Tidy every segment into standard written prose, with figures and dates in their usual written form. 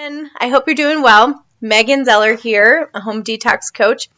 everyone. I hope you're doing well. Megan Zeller here, a home detox coach.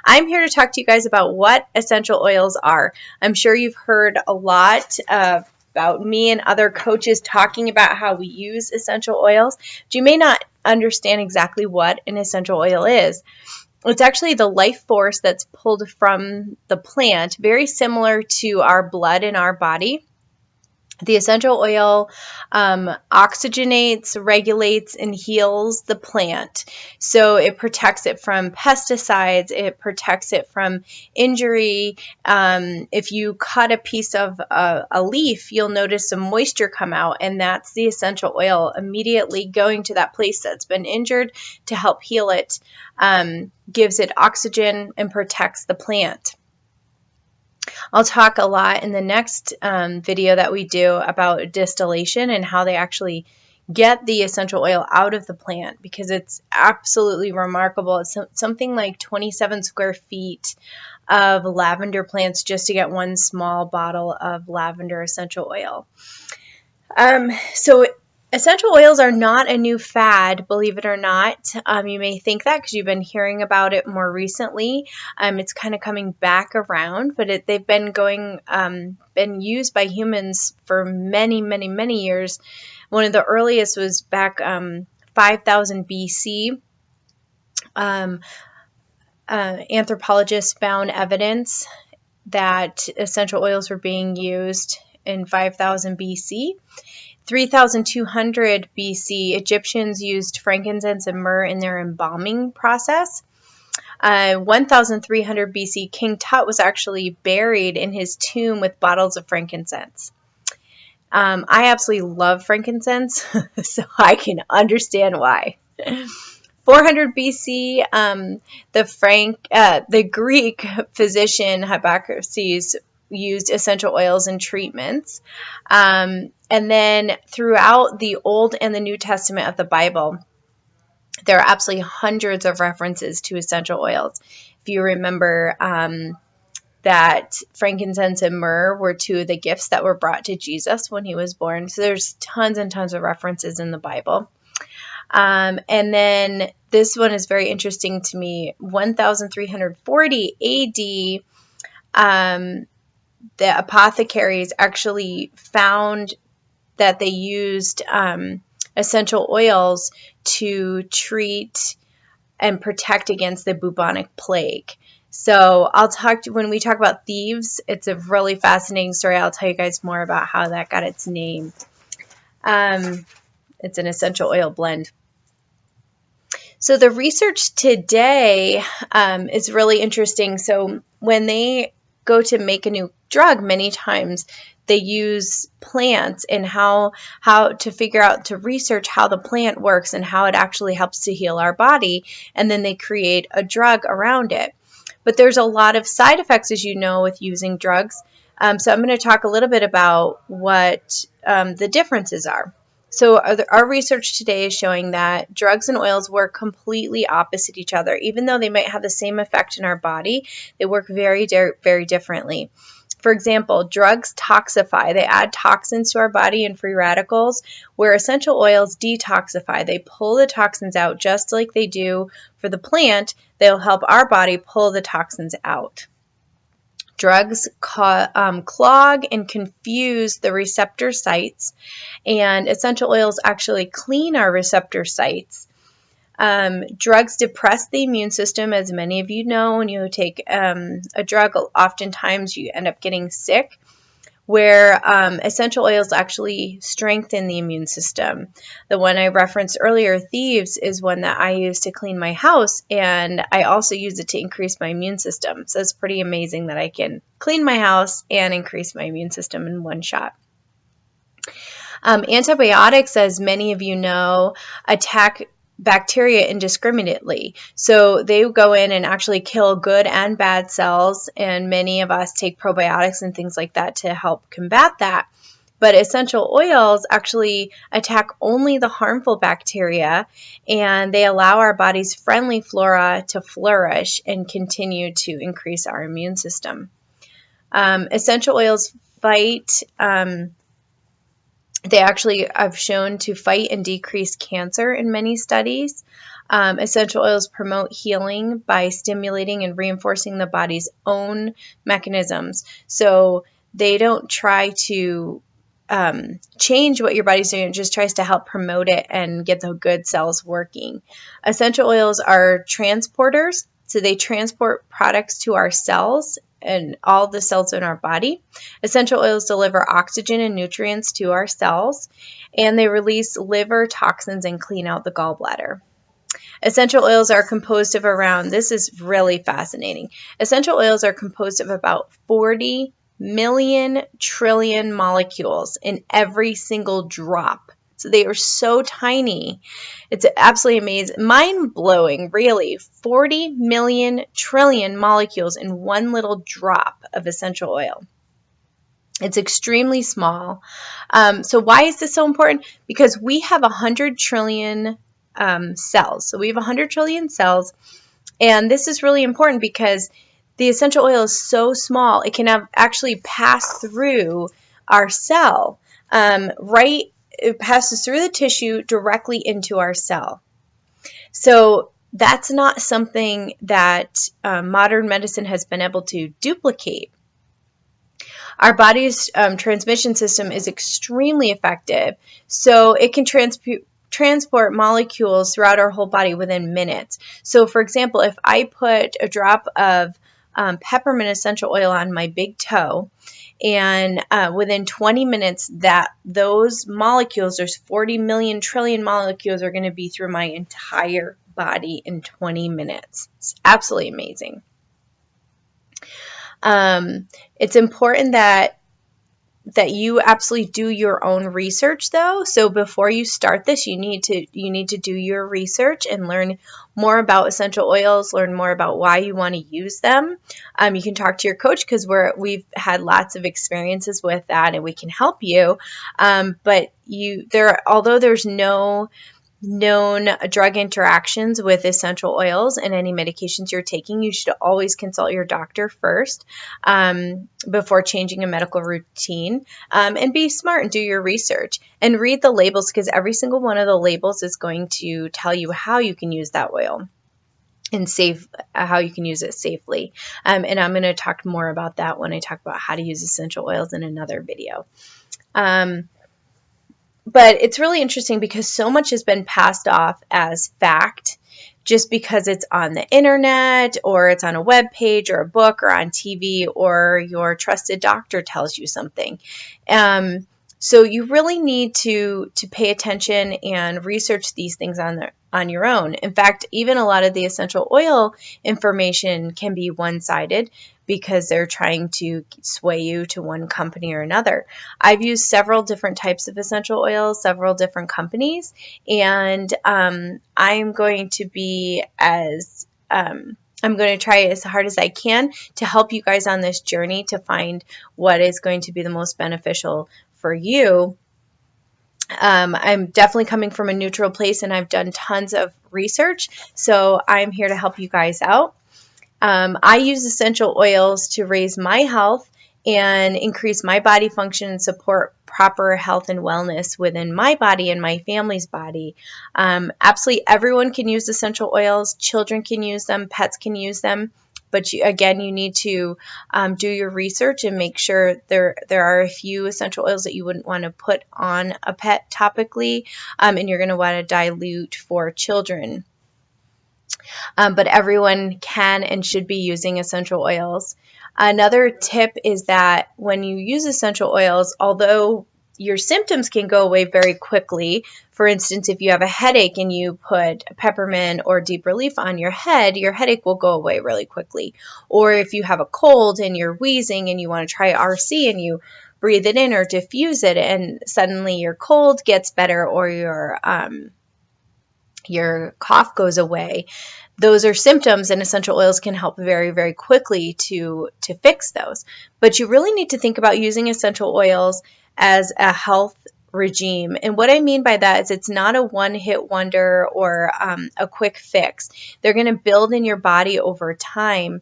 I'm here to talk to you guys about what essential oils are. I'm sure you've heard a lot about me and other coaches talking about how we use essential oils, but you may not understand exactly what an essential oil is. It's actually the life force that's pulled from the plant, very similar to our blood in our body. The essential oil oxygenates, regulates, and heals the plant. So it protects it from pesticides. It protects it from injury. If you cut a piece of a leaf, you'll notice some moisture come out, and that's the essential oil immediately going to that place that's been injured to help heal it, gives it oxygen, and protects the plant. I'll talk a lot in the next video that we do about distillation and how they actually get the essential oil out of the plant, because it's absolutely remarkable. It's something like 27 square feet of lavender plants just to get one small bottle of lavender essential oil. So essential oils are not a new fad, believe it or not. You may think that because you've been hearing about it more recently. It's kind of coming back around, but they've been been used by humans for many, many, many years. One of the earliest was back 5000 BC. Anthropologists found evidence that essential oils were being used in 5000 BC. 3200 BC, Egyptians used frankincense and myrrh in their embalming process. 1300 BC, King Tut was actually buried in his tomb with bottles of frankincense. I absolutely love frankincense, so I can understand why. 400 BC, the Greek physician Hippocrates used essential oils in treatments. And then throughout the Old and the New Testament of the Bible, there are absolutely hundreds of references to essential oils. If you remember that frankincense and myrrh were two of the gifts that were brought to Jesus when he was born. So there's tons and tons of references in the Bible. And then this one is very interesting to me. 1340 AD, the apothecaries actually found that they used essential oils to treat and protect against the bubonic plague. So when we talk about thieves, it's a really fascinating story. I'll tell you guys more about how that got its name. It's an essential oil blend. So the research today is really interesting. So when they go to make a new drug, many times they use plants and how to figure out, to research how the plant works and how it actually helps to heal our body, and then they create a drug around it. But there's a lot of side effects, as you know, with using drugs. So I'm going to talk a little bit about what the differences are. So our research today is showing that drugs and oils work completely opposite each other. Even though they might have the same effect in our body, they work very, very differently. For example, drugs toxify. They add toxins to our body and free radicals, where essential oils detoxify. They pull the toxins out just like they do for the plant. They'll help our body pull the toxins out. Drugs clog and confuse the receptor sites, and essential oils actually clean our receptor sites. Drugs depress the immune system, as many of you know. When you take a drug, oftentimes you end up getting sick, where essential oils actually strengthen the immune system. The one I referenced earlier, Thieves, is one that I use to clean my house, and I also use it to increase my immune system. So it's pretty amazing that I can clean my house and increase my immune system in one shot. Antibiotics, as many of you know, attack bacteria indiscriminately. So they go in and actually kill good and bad cells, and many of us take probiotics and things like that to help combat that. But essential oils actually attack only the harmful bacteria, and they allow our body's friendly flora to flourish and continue to increase our immune system. Essential oils fight They actually have shown to fight and decrease cancer in many studies. Essential oils promote healing by stimulating and reinforcing the body's own mechanisms. So they don't try to change what your body's doing. It just tries to help promote it and get the good cells working. Essential oils are transporters. So they transport products to our cells and all the cells in our body. Essential oils deliver oxygen and nutrients to our cells, and they release liver toxins and clean out the gallbladder. Essential oils are composed of around, this is really fascinating. Essential oils are composed of about 40 million trillion molecules in every single drop. So they are so tiny. It's absolutely amazing, mind-blowing, really. 40 million trillion molecules in one little drop of essential oil. It's extremely small. So why is this so important? Because we have 100 trillion cells. So we have 100 trillion cells, and this is really important because the essential oil is so small, it can actually pass through our cell, it passes through the tissue directly into our cell. So that's not something that modern medicine has been able to duplicate. Our body's transmission system is extremely effective, so it can transport molecules throughout our whole body within minutes. So for example, if I put a drop of peppermint essential oil on my big toe, and within 20 minutes, those molecules, there's 40 million trillion molecules, are going to be through my entire body in 20 minutes. It's absolutely amazing. It's important that you absolutely do your own research, though. So before you start this, you need to do your research and learn more about essential oils, learn more about why you want to use them. You can talk to your coach because we've had lots of experiences with that, and we can help you. But although there's no known drug interactions with essential oils and any medications you're taking, you should always consult your doctor first before changing a medical routine, and be smart and do your research and read the labels, because every single one of the labels is going to tell you how you can use that oil and how you can use it safely. And I'm going to talk more about that when I talk about how to use essential oils in another video. But it's really interesting because so much has been passed off as fact just because it's on the internet or it's on a web page or a book or on TV or your trusted doctor tells you something. So you really need to pay attention and research these things on your own. In fact, even a lot of the essential oil information can be one-sided because they're trying to sway you to one company or another. I've used several different types of essential oils, several different companies, and I'm going to try as hard as I can to help you guys on this journey to find what is going to be the most beneficial for you. I'm definitely coming from a neutral place, and I've done tons of research, so I'm here to help you guys out. I use essential oils to raise my health and increase my body function and support proper health and wellness within my body and my family's body. Absolutely everyone can use essential oils. Children can use them. Pets can use them. But you need to do your research and make sure there are a few essential oils that you wouldn't want to put on a pet topically, and you're going to want to dilute for children. But everyone can and should be using essential oils. Another tip is that when you use essential oils, although your symptoms can go away very quickly. For instance, if you have a headache and you put peppermint or deep relief on your headache will go away really quickly. Or if you have a cold and you're wheezing and you want to try RC and you breathe it in or diffuse it, and suddenly your cold gets better or your cough goes away. Those are symptoms, and essential oils can help very, very quickly to fix those. But you really need to think about using essential oils as a health regime. And what I mean by that is it's not a one-hit wonder or a quick fix. They're going to build in your body over time.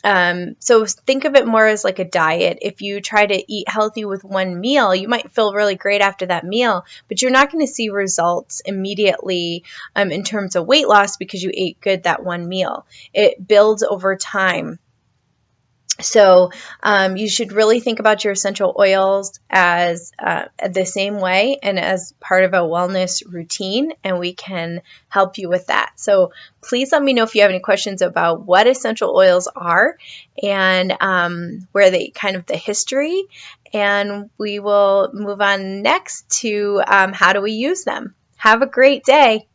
So think of it more as like a diet. If you try to eat healthy with one meal, you might feel really great after that meal, but you're not going to see results immediately in terms of weight loss because you ate good that one meal. It builds over time. So you should really think about your essential oils as the same way and as part of a wellness routine, and we can help you with that. So please let me know if you have any questions about what essential oils are and where they kind of the history, and we will move on next to how do we use them. Have a great day.